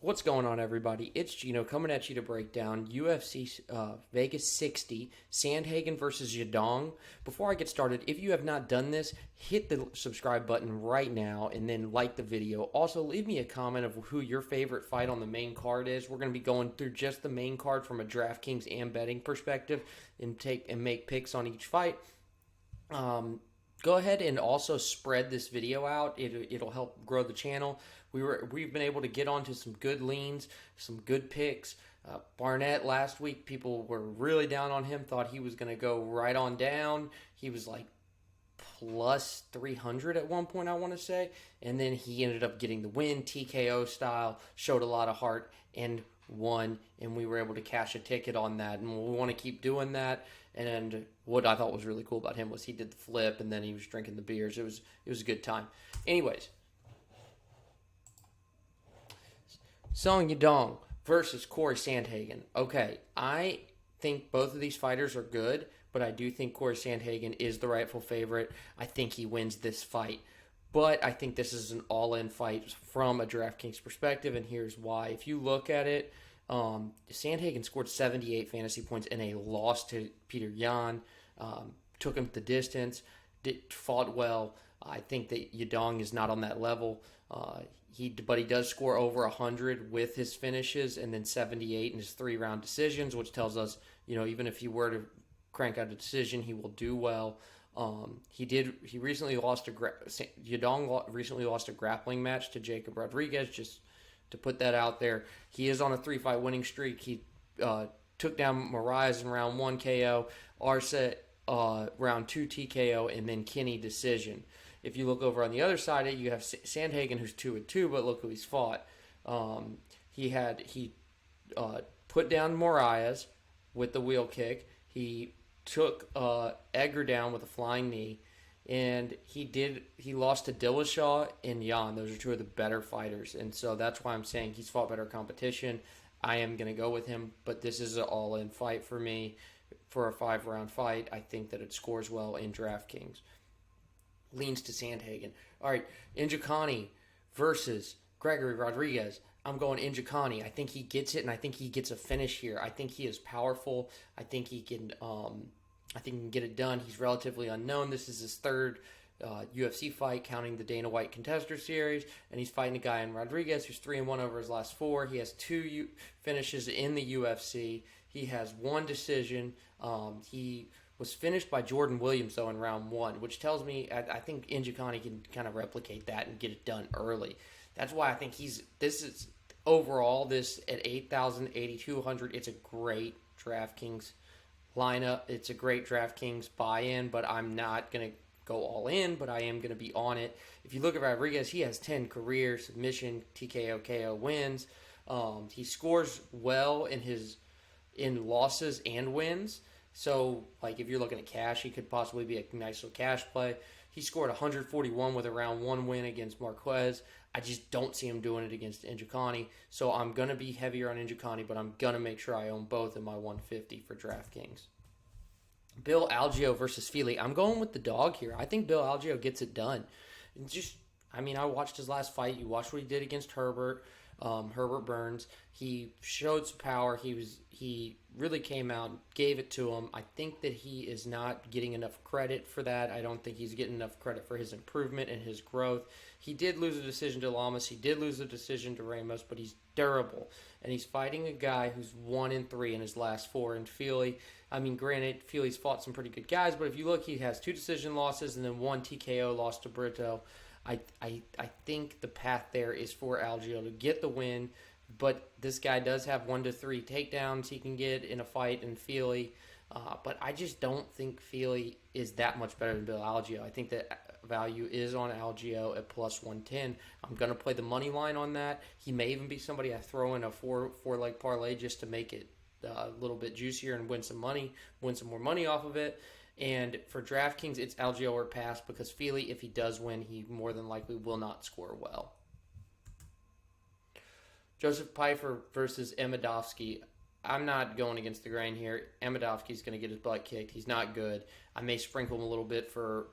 What's going on, everybody? It's Gino coming at you to break down UFC Vegas 60, Sandhagen versus Yadong. Before I get started, if you have not done this, hit the subscribe button right now and then like the video. Also, leave me a comment of who your favorite fight on the main card is. We're going to be going through just the main card from a Draftkings and betting perspective and make picks on each fight. Go ahead and also spread this video out. It'll help grow the channel. We've been able to get onto some good leans, some good picks. Barnett last week, people were really down on him. Thought he was going to go right on down. He was like plus 300 at one point, I want to say, and then he ended up getting the win, TKO style. Showed a lot of heart and won, and we were able to cash a ticket on that, and we want to keep doing that. And what I thought was really cool about him was he did the flip and then he was drinking the beers. It was a good time. Anyways, Song Yadong versus Cory Sandhagen. Okay, I think both of these fighters are good, but I do think Cory Sandhagen is the rightful favorite. I think he wins this fight. But I think this is an all-in fight from a DraftKings perspective, and here's why. If you look at it, Sandhagen scored 78 fantasy points in a loss to Peter Yan. Took him the distance, fought well. I think that Yadong is not on that level. But he does score over 100 with his finishes, and then 78 in his 3-round decisions, which tells us, even if he were to crank out a decision, he will do well. Yadong recently lost a grappling match to Jacob Rodriguez, just to put that out there. He is on a 3-fight winning streak. He took down Moraes in round 1 KO, Arce round 2 TKO, and then Kinney decision. If you look over on the other side, you have Sandhagen, who's 2-2, but look who he's fought. He put down Moraes with the wheel kick. He took Edgar down with a flying knee, and he lost to Dillashaw and Yan. Those are two of the better fighters, and so that's why I'm saying he's fought better competition. I am going to go with him, but this is an all-in fight for me for a 5-round fight. I think that it scores well in DraftKings. Leans to Sandhagen. All right, Njoku versus Gregory Rodriguez. I'm going Njoku. I think he gets it, and I think he gets a finish here. I think he is powerful. I think he can get it done. He's relatively unknown. This is his third UFC fight, counting the Dana White Contender Series, and he's fighting a guy in Rodriguez who's 3-1 over his last 4. He has 2 finishes in the UFC. He has 1 decision. He was finished by Jordan Williams, though, in round 1, which tells me I think Njoku can kind of replicate that and get it done early. That's why I think this at 8,000, 8,200, it's a great DraftKings lineup. It's a great DraftKings buy-in, but I'm not going to go all in, but I am going to be on it. If you look at Rodriguez, he has 10 career submission TKO KO wins. He scores well in losses and wins. So, if you're looking at cash, he could possibly be a nice little cash play. He scored 141 with a round 1 win against Marquez. I just don't see him doing it against Njoku. So I'm going to be heavier on Njoku, but I'm going to make sure I own both in my 150 for DraftKings. Bill Algeo versus Fili. I'm going with the dog here. I think Bill Algeo gets it done. I watched his last fight. You watched what he did against Herbert Burns. He showed some power. He really came out and gave it to him. I think that he is not getting enough credit for that. I don't think he's getting enough credit for his improvement and his growth. He did lose a decision to Lamas. He did lose a decision to Ramos, but he's durable. And he's fighting a guy who's 1-3 in his last 4 in Fili. Granted, Fili's fought some pretty good guys, but if you look, he has 2 decision losses and then 1 TKO loss to Brito. I think the path there is for Algeo to get the win, but this guy does have 1 to 3 takedowns he can get in a fight in Fili. But I just don't think Fili is that much better than Bill Algeo. I think that value is on Algeo at plus 110. I'm going to play the money line on that. He may even be somebody I throw in a four-leg parlay just to make it a little bit juicier and win some more money off of it. And for DraftKings, it's Algeo or pass because Fili, if he does win, he more than likely will not score well. Joseph Pfeiffer versus Emedovski. I'm not going against the grain here. Emedovski's going to get his butt kicked. He's not good. I may sprinkle him a little bit for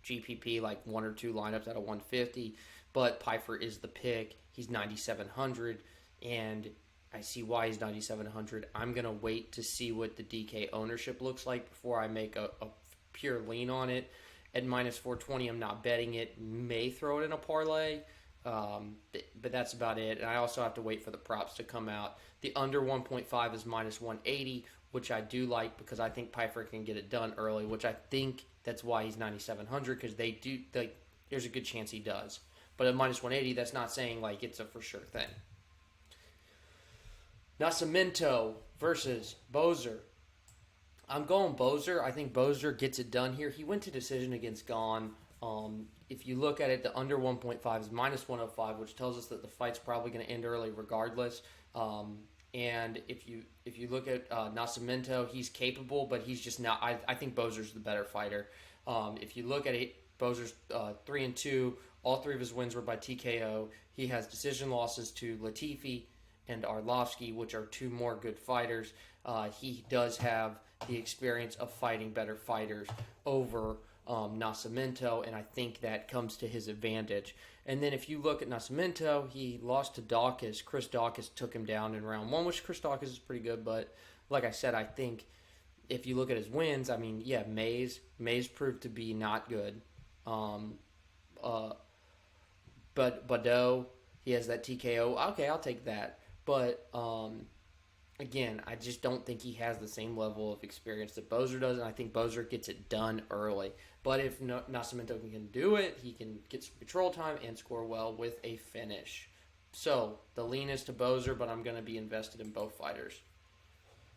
GPP, like 1 or 2 lineups out of 150. but Pfeiffer is the pick. He's 9,700, and I see why he's 9,700. I'm going to wait to see what the DK ownership looks like before I make a pure lean on it. At minus 420, I'm not betting it. May throw it in a parlay, but that's about it. And I also have to wait for the props to come out. The under 1.5 is minus 180, which I do like because I think Pfeiffer can get it done early, which I think that's why he's 9,700, because there's a good chance he does. But at minus 180, that's not saying like it's a for sure thing. Nascimento versus Boser. I'm going Boser. I think Boser gets it done here. He went to decision against Gone. If you look at it, the under 1.5 is minus 105, which tells us that the fight's probably going to end early regardless. And if you look at Nascimento, he's capable, but he's just not. I think Boser's the better fighter. If you look at it, Boser's 3-2. All three of his wins were by TKO. He has decision losses to Latifi and Arlovsky, which are two more good fighters. He does have the experience of fighting better fighters over Nascimento, and I think that comes to his advantage. And then if you look at Nascimento, he lost to Dawkins. Chris Dawkins took him down in round one, which Chris Dawkins is pretty good, but like I said, I think if you look at his wins, I mean, yeah, Mays proved to be not good. But Badeau, he has that TKO. Okay, I'll take that. But again, I just don't think he has the same level of experience that Boser does, and I think Boser gets it done early. But if Nascimento can do it, he can get some control time and score well with a finish. So the lean is to Boser, but I'm going to be invested in both fighters.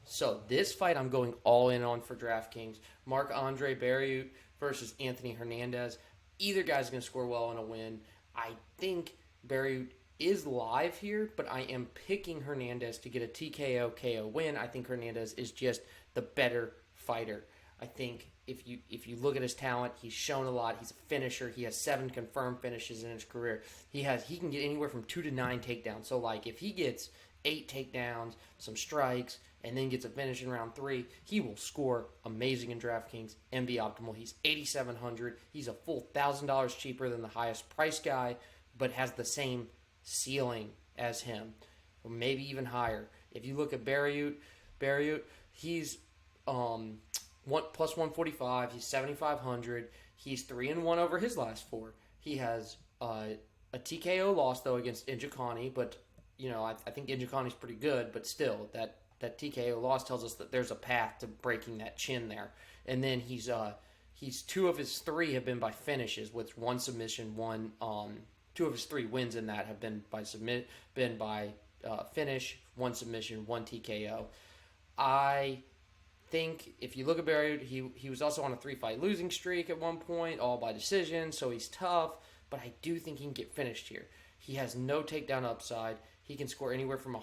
So this fight I'm going all in on for DraftKings. Marc-Andre Barriault versus Anthony Hernandez. Either guy's going to score well on a win. I think Barriault is live here, but I am picking Hernandez to get a TKO KO win. I think Hernandez is just the better fighter. I think if you look at his talent, he's shown a lot. He's a finisher. He has 7 confirmed finishes in his career. He can get anywhere from 2 to 9 takedowns. So like if he gets 8 takedowns, some strikes, and then gets a finish in round 3, he will score amazing in DraftKings and be optimal. He's 8,700. He's a full $1,000 cheaper than the highest price guy, but has the same ceiling as him, or maybe even higher. If you look at Barriault, he's plus 145. He's 7,500. He's 3-1 over his last 4. He has a TKO loss though against Njoku, but I think Njoku's pretty good, but still that TKO loss tells us that there's a path to breaking that chin there. And then he's 2 of his 3 have been by finishes, with 1 submission, 2 of his 3 wins in that have been by finish, 1 submission, 1 TKO. I think if you look at Barriault, he was also on a 3-fight losing streak at one point, all by decision, so he's tough, but I do think he can get finished here. He has no takedown upside. He can score anywhere from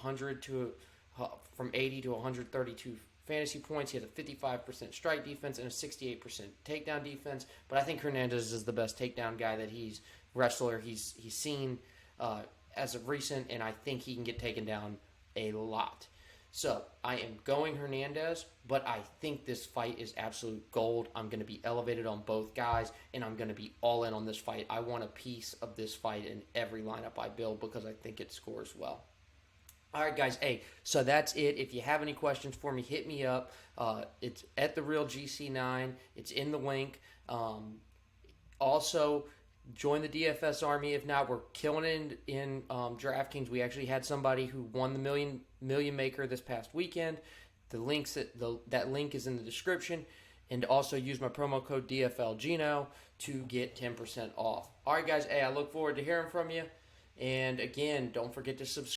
80 to 132 fantasy points. He has a 55% strike defense and a 68% takedown defense, but I think Hernandez is the best takedown guy that he's seen as of recent, and I think he can get taken down a lot. So I am going Hernandez, but I think this fight is absolute gold. I'm going to be elevated on both guys, and I'm going to be all in on this fight. I want a piece of this fight in every lineup I build because I think it scores well. All right, guys. Hey, so that's it. If you have any questions for me, hit me up. It's at The Real GC9. It's in the link. Also, join the DFS army. If not, we're killing it in DraftKings. We actually had somebody who won the million maker this past weekend. That link is in the description. And also use my promo code DFLGino to get 10% off. All right, guys. Hey, I look forward to hearing from you. And again, don't forget to subscribe.